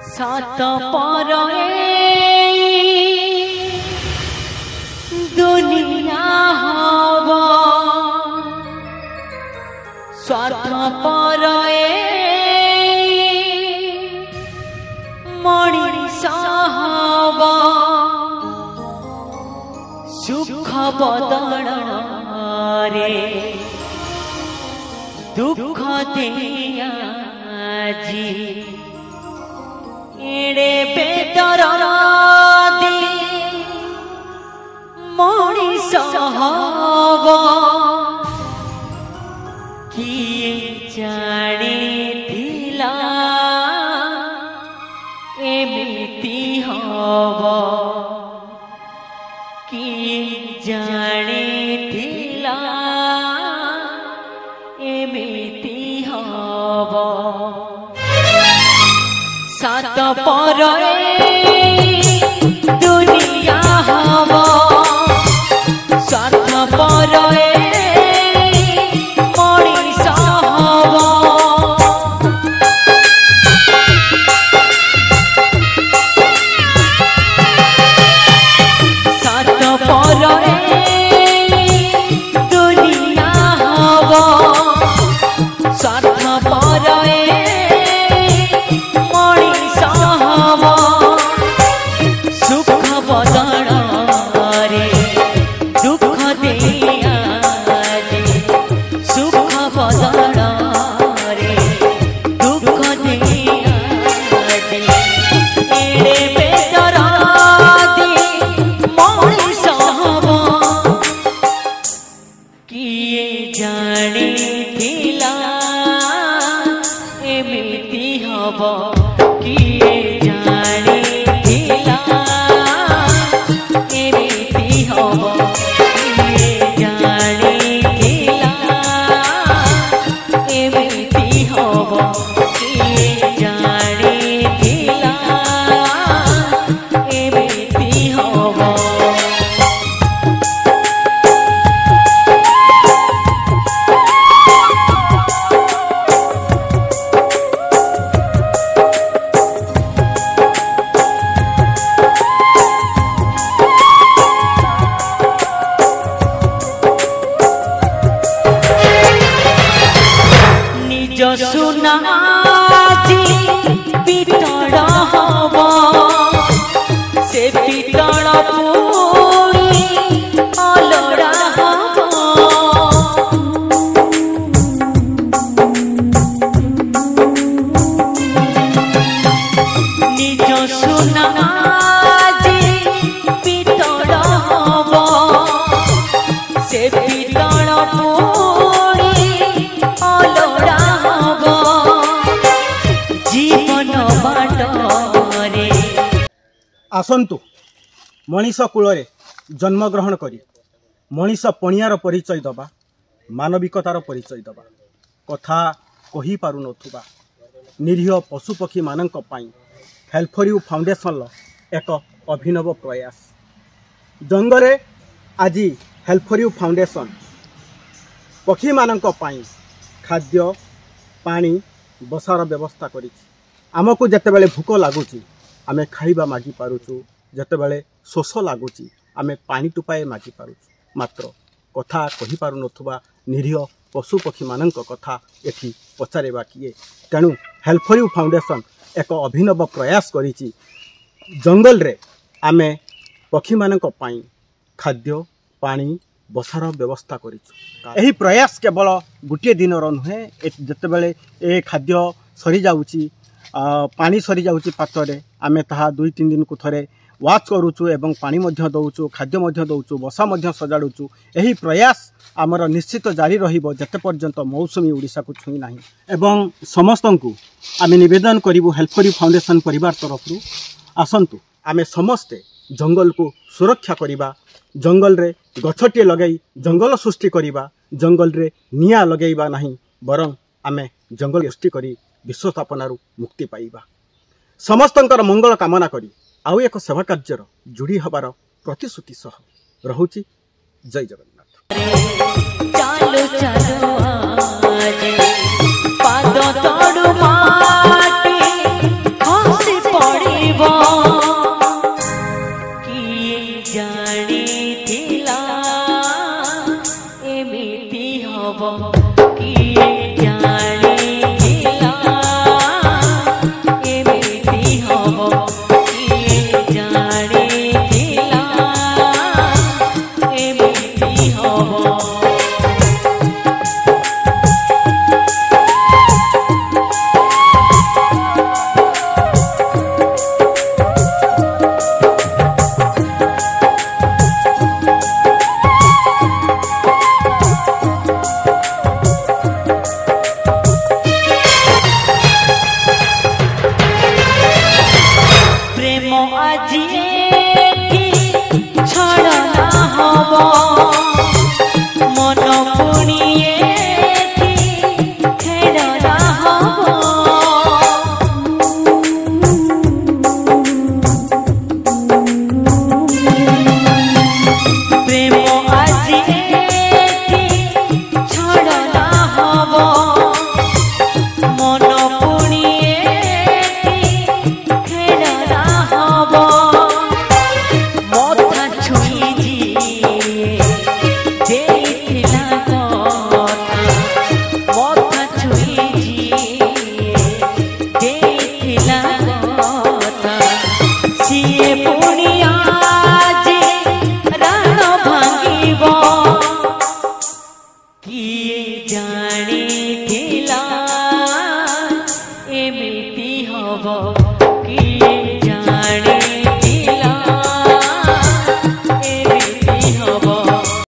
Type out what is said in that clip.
सात पर दुनिया हब स्वार्थ पर मनीष हब सुख बदल रे दुख दिया जी एड़े बेदर दी मनीष हब किए जानिथिला एमिति हब किए जानिथिला एमिति हब सात पर दुनिया हब स्वार्थ पर मनीष हब सात पर दुनिया हब स्वार्थ पर मनीष हब सुख बदल रे दुख दिया जे सुख बदल रे दुख दिया जे एड़े बेदर दी मनीष हब किए जानिथिला एमिति हब किए जानिथिला एमिति हब किए जानिथिला एमिति हब किए जानिथिला एमिति हब निज सुना जी पितल हब से पितल पुणी अलड़ा हब निज सुना जी पितल हब से पितल पुणी अलड़ा हब जीवन बाटरे आसंतु मनीष कूल जन्मग्रहण करी मनीष पणियार परिचय दबा मानविकतार परिचय दबा कथा कही पारु नथुबा निरीह पशुपक्षी मानक पाई हेल्प फॉर यू फाउंडेशन एक अभिनव प्रयास जंगले आज हेल्प फॉर यू फाउंडेशन पक्षी मानक पाई खाद्य पानी बसार व्यवस्था करी आमको जितेबाला भूक लगुच आमे खाइबा मागी पारुचु जितेबाला शोष लगुच आमे पानी टुपाए मागी पारुचु मात्र कथा कही पारु नथुबा निरीह पशुपक्षी मानक कथा एठी पचारेबा किए तेणु हेल्प फॉर यू फाउंडेशन एक अभिनव प्रयास करिछि जंगल रे आमे पक्षी मानक पाई खाद्य पानी बसार व्यवस्था करिछु एही प्रयास केवल गोटे दिन नुहे जितेबाला ए खाद्य सरी जाउची पानी सरी जाउची पात्रे आमे ताहा 2-3 दिन को थरे वाच करूचु एवं पानी मध्य दउचु खाद्य मध्य दउचु बसा मध्य सजाड़ुचु एही प्रयास आमर निश्चित जारी रहिबो जते पर्यंत मौसुमी ओडिशा को छुई नाही एवं समस्तंकु आमे निवेदन करिवु हेल्प फॉर यू फाउंडेशन परिवार तरफ आसंतु आमे समस्ते जंगल को सुरक्षा करिबा जंगल रे गछटे लगाई जंगल सृष्टि करिबा जंगल रे निया लगेइबा नहीं बरं आमे जंगल सृष्टि करी विश्व स्थापनारू मुक्ति पाइबा समस्तंकर मंगल कामना करी आउ एक सेवा कार्यर जोड़ी हबार प्रतिश्रुति सह रहुची। जय जगन्नाथ। चालो चालो आज पाद तोड़ माटी हसी प्रेम আজি ছড়না হব মন পুনিয়ে খেলনা হব প্রেম আজি ছড়না হব মন পুনিয়ে খেলনা হব মথা ছুঁই যিয়ে ଦେଇଥିଲା କଥା ମଥା ଛୁଇଁ ଯିଏ ଦେଇଥିଲା କଥା ସିଏ ପୁଣି ଆଜି ରାଣ ଭାଙ୍ଗିବ କିଏ ଜାଣେ